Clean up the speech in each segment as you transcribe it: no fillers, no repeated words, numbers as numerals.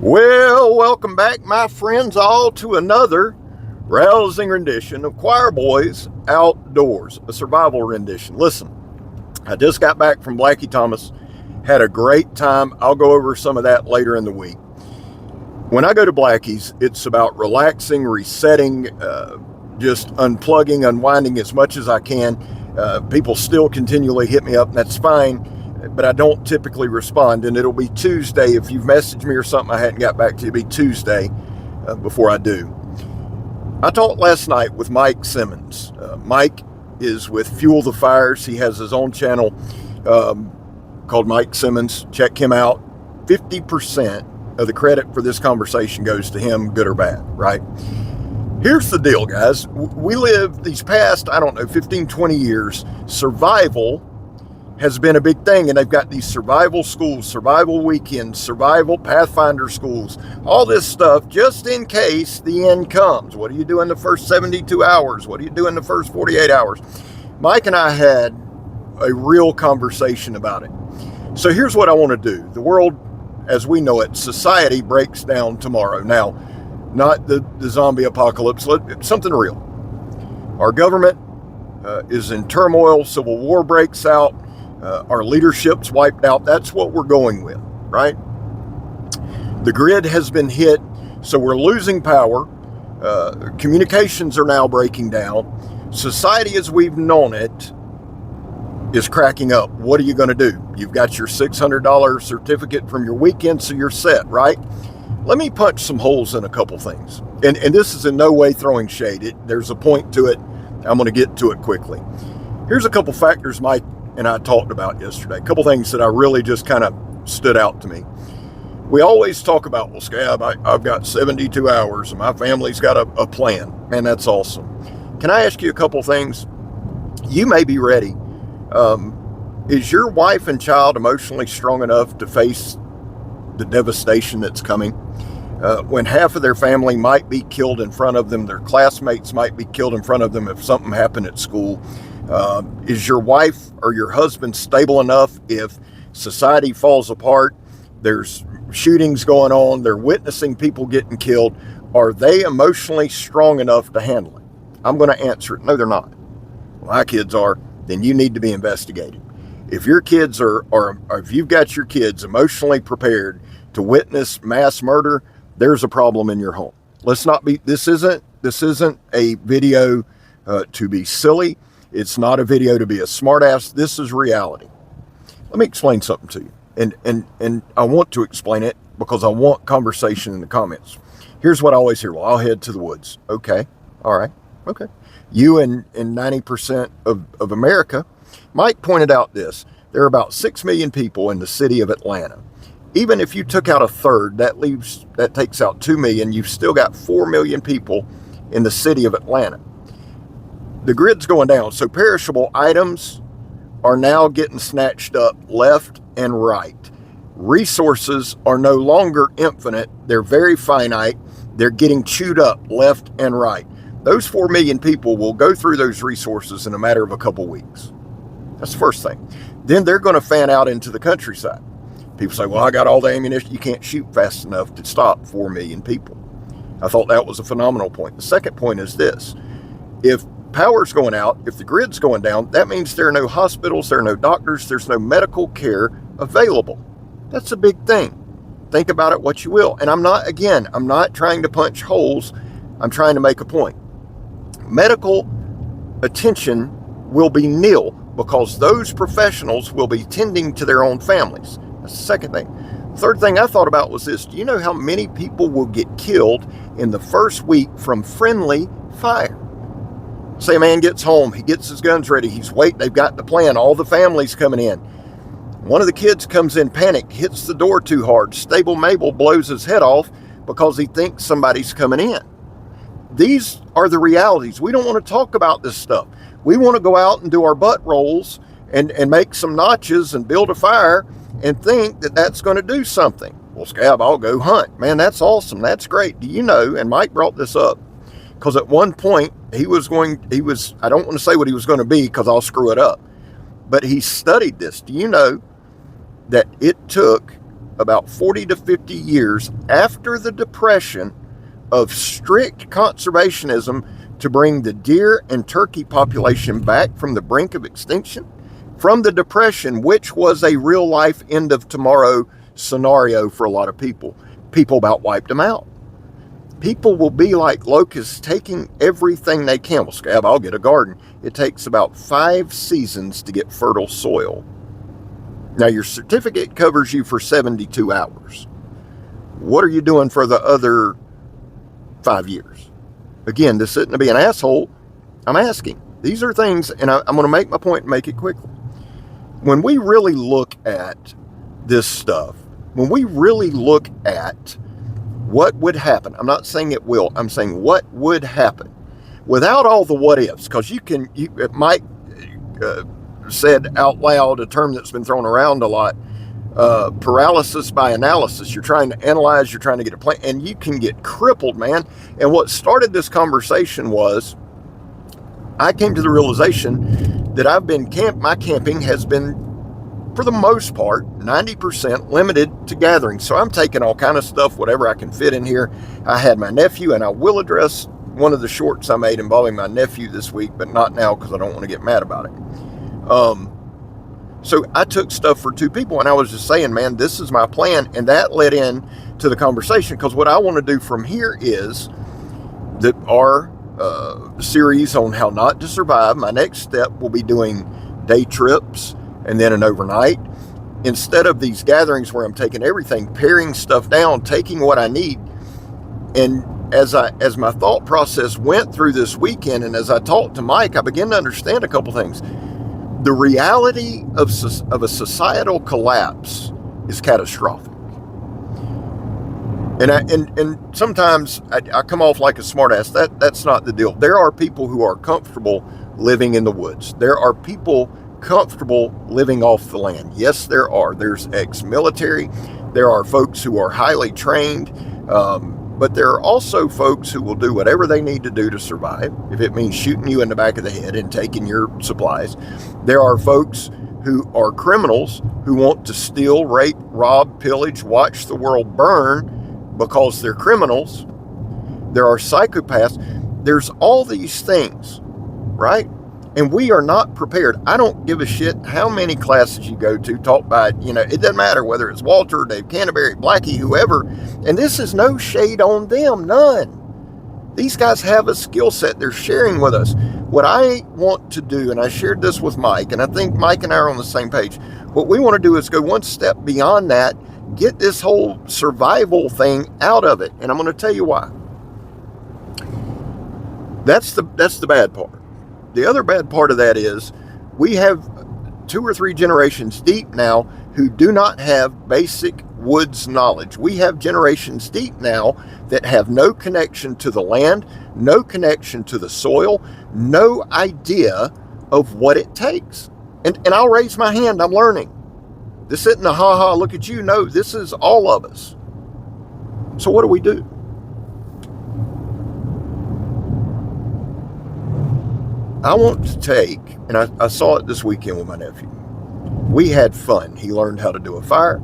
Well, welcome back, my friends, all to another rousing rendition of Choir Boys Outdoors, a survival rendition. Listen, I just got back from Blackie Thomas, had a great time. I'll go over some of that later in the week. When I go to Blackie's, it's about relaxing, resetting, just unplugging, unwinding as much as I can. People still continually hit me up, and that's fine. But I don't typically respond, and it'll be Tuesday. If you've messaged me or something I hadn't got back to you, it'll be Tuesday before I do. I talked last night with Mike Simmons. Mike is with Fuel the Fires. He has his own channel called Mike Simmons. Check him out. 50% of the credit for this conversation goes to him, good or bad, right? Here's the deal, guys. We live these past, 15, 20 years, survival has been a big thing, and they've got these survival schools, survival weekends, survival Pathfinder schools, all this stuff just in case the end comes. What do you do in the first 72 hours? What do you do in the first 48 hours? Mike and I had a real conversation about it. So here's what I want to do. The world, as we know it, society breaks down tomorrow. Now, not the zombie apocalypse, something real. Our government is in turmoil, civil war breaks out. Our leadership's wiped out. That's what we're going with, right? The grid has been hit, so we're losing power. Communications are now breaking down. Society as we've known it is cracking up. What are you going to do? You've got your $600 certificate from your weekend, so you're set, right? Let me punch some holes in a couple things. And this is in no way throwing shade. There's a point to it. I'm going to get to it quickly. Here's a couple factors Mike and I talked about yesterday. A couple things that I really just kind of stood out to me. We always talk about, well, Scab, I've got 72 hours and my family's got a plan. Man, that's awesome. Can I ask you a couple things? You may be ready. Is your wife and child emotionally strong enough to face the devastation that's coming? When half of their family might be killed in front of them, their classmates might be killed in front of them if something happened at school. Is your wife or your husband stable enough if society falls apart, there's shootings going on, they're witnessing people getting killed? Are they emotionally strong enough to handle it? I'm going to answer it. No, they're not. Well, my kids are. Then you need to be investigated. If your kids are, or if you've got your kids emotionally prepared to witness mass murder, there's a problem in your home. Let's not be, this isn't a video to be silly. It's not a video to be a smartass. This is reality. Let me explain something to you. And I want to explain it because I want conversation in the comments. Here's what I always hear. Well, I'll head to the woods. Okay. All right. Okay. You and 90% of America. Mike pointed out this. There are about 6 million people in the city of Atlanta. Even if you took out a third, that takes out 2 million. You've still got 4 million people in the city of Atlanta. The grid's going down, so perishable items are now getting snatched up left and right. Resources are no longer infinite. They're very finite. They're getting chewed up left and right. Those 4 million people will go through those resources in a matter of a couple weeks. That's the first thing. Then they're going to fan out into the countryside. People say, well, I got all the ammunition. You can't shoot fast enough to stop 4 million people. I thought that was a phenomenal point. The second point is this. If power's going out, if the grid's going down, that means there are no hospitals, there are no doctors, there's no medical care available. That's a big thing. Think about it what you will. And I'm not trying to punch holes. I'm trying to make a point. Medical attention will be nil because those professionals will be tending to their own families. That's the second thing. The third thing I thought about was this. Do you know how many people will get killed in the first week from friendly fire? Say a man gets home, he gets his guns ready, he's waiting, they've got the plan, all the family's coming in. One of the kids comes in panicked, hits the door too hard. Stable Mabel blows his head off because he thinks somebody's coming in. These are the realities. We don't want to talk about this stuff. We want to go out and do our butt rolls and make some notches and build a fire and think that that's going to do something. Well, Scab, I'll go hunt. Man, that's awesome. That's great. Do you know, and Mike brought this up, because at one point I don't want to say what he was going to be because I'll screw it up, but he studied this. Do you know that it took about 40 to 50 years after the Depression of strict conservationism to bring the deer and turkey population back from the brink of extinction, from the Depression, which was a real life end of tomorrow scenario for a lot of people. People about wiped them out. People will be like locusts, taking everything they can. Well, Scab, I'll get a garden. It takes about 5 seasons to get fertile soil. Now, your certificate covers you for 72 hours. What are you doing for the other 5 years? Again, this isn't to be an asshole. I'm asking. These are things, and I'm going to make my point and make it quickly. When we really look at this stuff, when we really look at what would happen, I'm not saying it will, I'm saying what would happen without all the what ifs, because Mike said out loud a term that's been thrown around a lot, paralysis by analysis. You're trying to analyze, you're trying to get a plan, and you can get crippled, man. And what started this conversation was, I came to the realization that my camping has been, for the most part, 90% limited to gatherings. So I'm taking all kind of stuff, whatever I can fit in here. I had my nephew, and I will address one of the shorts I made involving my nephew this week, but not now because I don't want to get mad about it. So I took stuff for 2 people, and I was just saying, man, this is my plan. And that led in to the conversation, because what I want to do from here is that our series on how not to survive, my next step will be doing day trips and then an overnight, instead of these gatherings where I'm taking everything, paring stuff down, taking what I need. And as my thought process went through this weekend, and as I talked to Mike, I began to understand a couple things. The reality of a societal collapse is catastrophic. And sometimes I come off like a smartass. That's not the deal. There are people who are comfortable living in the woods. There are people comfortable living off the land. Yes, there are. There's ex-military. There are folks who are highly trained. But there are also folks who will do whatever they need to do to survive, if it means shooting you in the back of the head and taking your supplies. There are folks who are criminals who want to steal, rape, rob, pillage, watch the world burn because they're criminals. There are psychopaths. There's all these things, right? And we are not prepared. I don't give a shit how many classes you go to, taught by, it doesn't matter whether it's Walter, Dave Canterbury, Blackie, whoever. And this is no shade on them, none. These guys have a skill set they're sharing with us. What I want to do, and I shared this with Mike, and I think Mike and I are on the same page. What we want to do is go one step beyond that, get this whole survival thing out of it. And I'm going to tell you why. That's the bad part. The other bad part of that is we have 2 or 3 generations deep now who do not have basic woods knowledge. We have generations deep now that have no connection to the land, no connection to the soil, no idea of what it takes. And I'll raise my hand, I'm learning. This isn't a ha-ha, look at you. No, this is all of us. So what do we do? I want to take, and I saw it this weekend with my nephew. We had fun. He learned how to do a fire.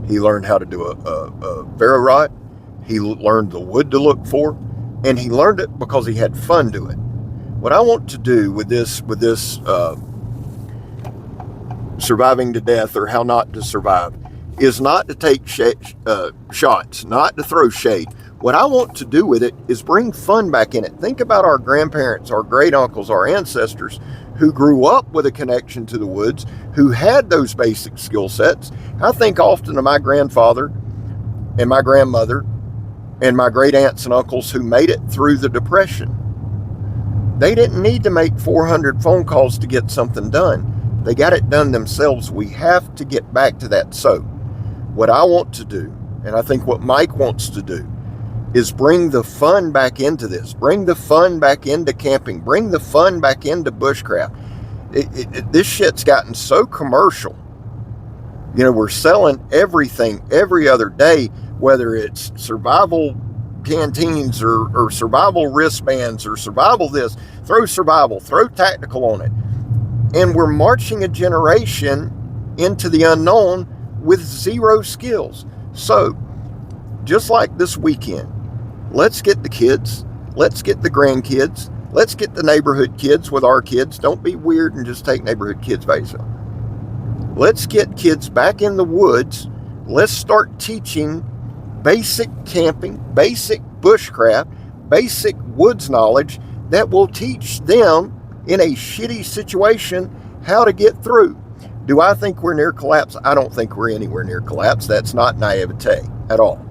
He learned how to do a barrow rod. He learned the wood to look for, and he learned it because he had fun doing it. What I want to do with this surviving to death, or how not to survive, is not to take shots, not to throw shade. What I want to do with it is bring fun back in it. Think about our grandparents, our great uncles, our ancestors who grew up with a connection to the woods, who had those basic skill sets. I think often of my grandfather and my grandmother and my great aunts and uncles who made it through the Depression. They didn't need to make 400 phone calls to get something done. They got it done themselves. We have to get back to that. So what I want to do, and I think what Mike wants to do, is bring the fun back into this. Bring the fun back into camping. Bring the fun back into bushcraft. This shit's gotten so commercial. We're selling everything every other day, whether it's survival canteens or survival wristbands or survival this. Throw tactical on it. And we're marching a generation into the unknown with 0 skills. So, just like this weekend, let's get the kids, let's get the grandkids, let's get the neighborhood kids with our kids. Don't be weird and just take neighborhood kids by yourself. Let's get kids back in the woods. Let's start teaching basic camping, basic bushcraft, basic woods knowledge that will teach them in a shitty situation how to get through. Do I think we're near collapse? I don't think we're anywhere near collapse. That's not naivete at all.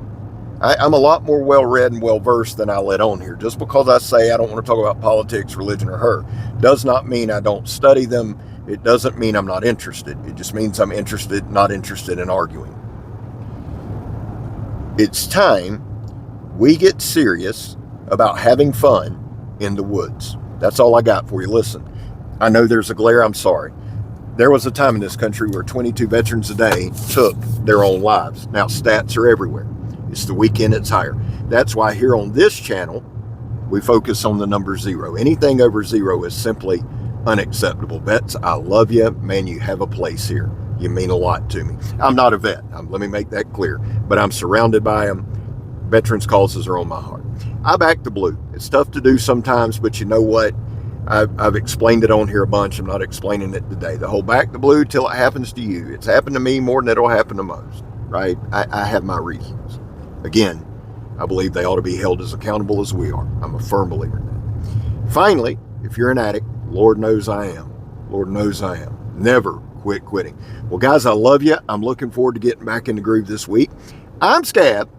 I'm a lot more well-read and well-versed than I let on here. Just because I say I don't want to talk about politics, religion, or her does not mean I don't study them. It doesn't mean I'm not interested. It just means I'm interested, not interested in arguing. It's time we get serious about having fun in the woods. That's all I got for you. Listen, I know there's a glare. I'm sorry. There was a time in this country where 22 veterans a day took their own lives. Now, stats are everywhere. It's the weekend, it's higher. That's why here on this channel, we focus on the number 0. Anything over 0 is simply unacceptable. Vets, I love you. Man, you have a place here. You mean a lot to me. I'm not a vet. Let me make that clear. But I'm surrounded by them. Veterans causes are on my heart. I back the blue. It's tough to do sometimes, but you know what? I've explained it on here a bunch. I'm not explaining it today. The whole back the blue till it happens to you. It's happened to me more than it'll happen to most, right? I have my reasons. Again, I believe they ought to be held as accountable as we are. I'm a firm believer in that. Finally, if you're an addict, Lord knows I am. Lord knows I am. Never quit quitting. Well, guys, I love you. I'm looking forward to getting back in the groove this week. I'm Scab.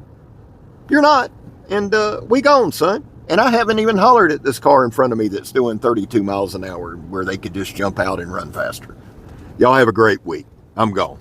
You're not. And we gone, son. And I haven't even hollered at this car in front of me that's doing 32 miles an hour where they could just jump out and run faster. Y'all have a great week. I'm gone.